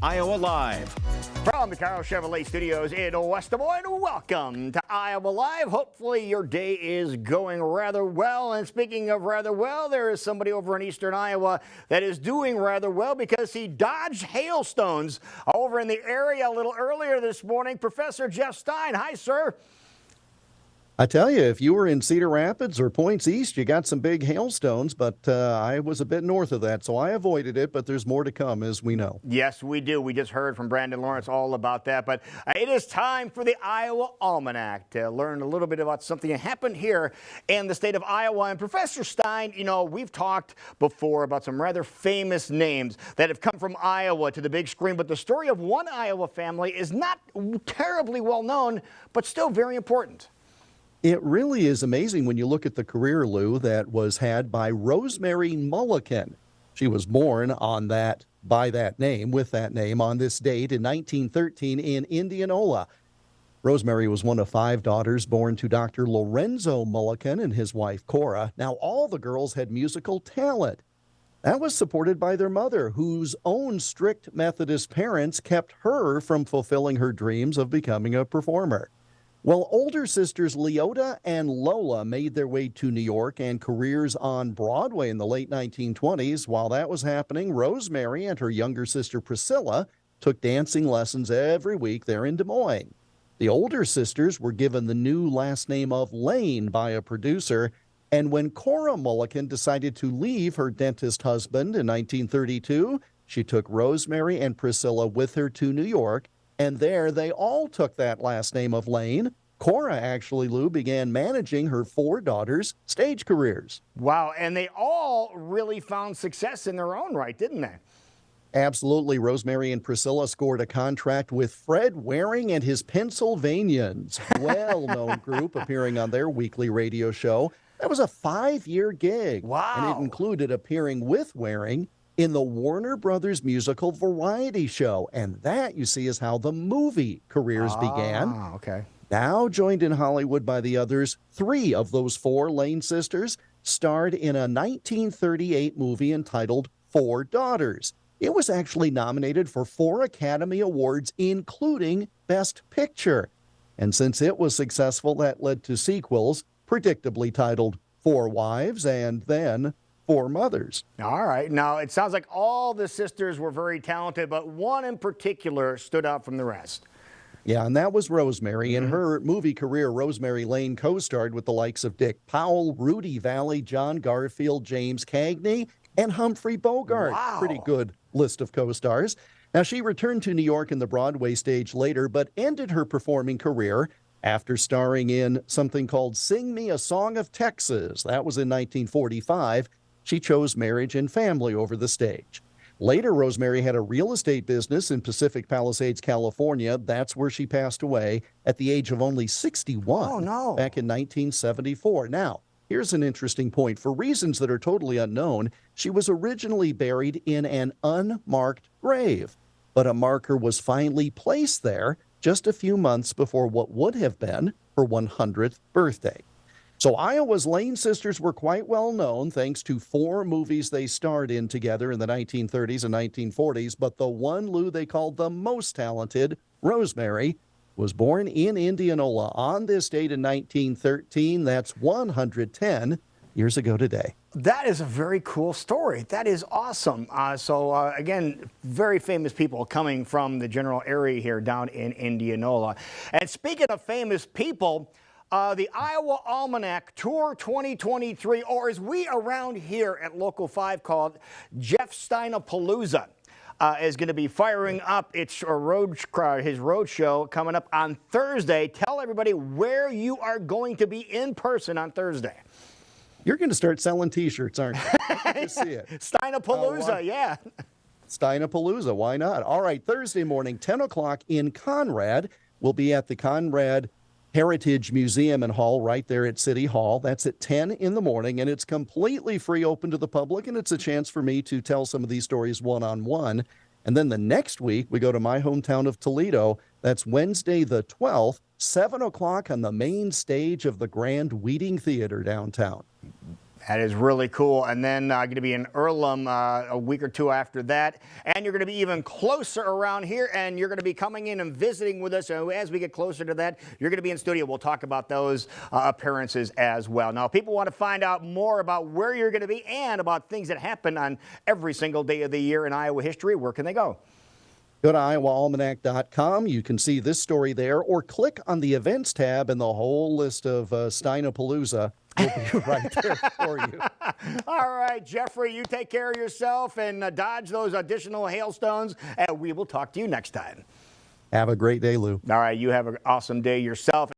Iowa Live. From the Carl Chevrolet Studios in West Des Moines, welcome to Iowa Live. Hopefully your day is going rather well. And speaking of rather well, there is somebody over in eastern Iowa that is doing rather well because he dodged hailstones over in the area a little earlier this morning. Professor Jeff Stein, hi, sir. I tell you, if you were in Cedar Rapids or Points East, you got some big hailstones, but I was a bit north of that, so I avoided it, but there's more to come, as we know. Yes, we do. We just heard from Brandon Lawrence all about that, but it is time for the Iowa Almanac to learn a little bit about something that happened here in the state of Iowa. And Professor Stein, you know, we've talked before about some rather famous names that have come from Iowa to the big screen, but the story of one Iowa family is not terribly well known, but still very important. It really is amazing when you look at the career, Lou, that was had by Rosemary Mulliken. She was born on that, by that name, with that name, on this date in 1913 in Indianola. Rosemary was one of 5 daughters born to Dr. Lorenzo Mulliken and his wife, Cora. Now, all the girls had musical talent. That was supported by their mother, whose own strict Methodist parents kept her from fulfilling her dreams of becoming a performer. Well, older sisters Leota and Lola made their way to New York and careers on Broadway in the late 1920s. While that was happening, Rosemary and her younger sister Priscilla took dancing lessons every week there in Des Moines. The older sisters were given the new last name of Lane by a producer, and when Cora Mulliken decided to leave her dentist husband in 1932, she took Rosemary and Priscilla with her to New York. And there they all took that last name of Lane. Cora actually, Lou, began managing her 4 daughters' stage careers. Wow, and they all really found success in their own right, didn't they? Absolutely. Rosemary and Priscilla scored a contract with Fred Waring and his Pennsylvanians, well-known group appearing on their weekly radio show. That was a 5-year gig. Wow. And it included appearing with Waring in the Warner Brothers musical variety show. And that, you see, is how the movie careers began. Okay. Now joined in Hollywood by the others, 3 of those 4 Lane sisters starred in a 1938 movie entitled 4 Daughters. It was actually nominated for 4 Academy Awards, including Best Picture. And since it was successful, that led to sequels, predictably titled 4 Wives and then 4 Mothers. All right. Now, it sounds like all the sisters were very talented, but one in particular stood out from the rest. Yeah, and that was Rosemary. In her movie career, Rosemary Lane co-starred with the likes of Dick Powell, Rudy Valley, John Garfield, James Cagney, and Humphrey Bogart. Wow. Pretty good list of co-stars. Now, she returned to New York in the Broadway stage later, but ended her performing career after starring in something called Sing Me a Song of Texas. That was in 1945. She chose marriage and family over the stage. Later, Rosemary had a real estate business in Pacific Palisades, California. That's where she passed away at the age of only 61. Oh, no. Back in 1974. Now, here's an interesting point. For reasons that are totally unknown, she was originally buried in an unmarked grave, but a marker was finally placed there just a few months before what would have been her 100th birthday. So Iowa's Lane sisters were quite well known thanks to 4 movies they starred in together in the 1930s and 1940s, but the one, Lou, they called the most talented, Rosemary, was born in Indianola on this date in 1913. That's 110 years ago today. That is a very cool story. That is awesome. Again, very famous people coming from the general area here down in Indianola. And speaking of famous people, the Iowa Almanac Tour 2023, or as we around here at Local 5 called Jeff Steinapalooza, is going to be firing up his road show coming up on Thursday. Tell everybody where you are going to be in person on Thursday. You're going to start selling T-shirts, aren't you? I can see it. Steinapalooza, yeah. Steinapalooza, why not? All right, Thursday morning, 10 o'clock in Conrad. We'll be at the Conrad Heritage Museum and Hall right there at City Hall. That's at 10 in the morning, and it's completely free, open to the public, and it's a chance for me to tell some of these stories one-on-one. And then the next week, we go to my hometown of Toledo. That's Wednesday the 12th, 7 o'clock on the main stage of the Grand Wheating Theater downtown. That is really cool. And then going to be in Earlham a week or two after that. And you're going to be even closer around here, and you're going to be coming in and visiting with us. And as we get closer to that, you're going to be in studio. We'll talk about those appearances as well. Now, if people want to find out more about where you're going to be and about things that happen on every single day of the year in Iowa history, where can they go? Go to iowaalmanac.com. You can see this story there, or click on the events tab, and the whole list of Steinapalooza will be right there for you. All right, Jeffrey, you take care of yourself and dodge those additional hailstones, and we will talk to you next time. Have a great day, Lou. All right, you have an awesome day yourself.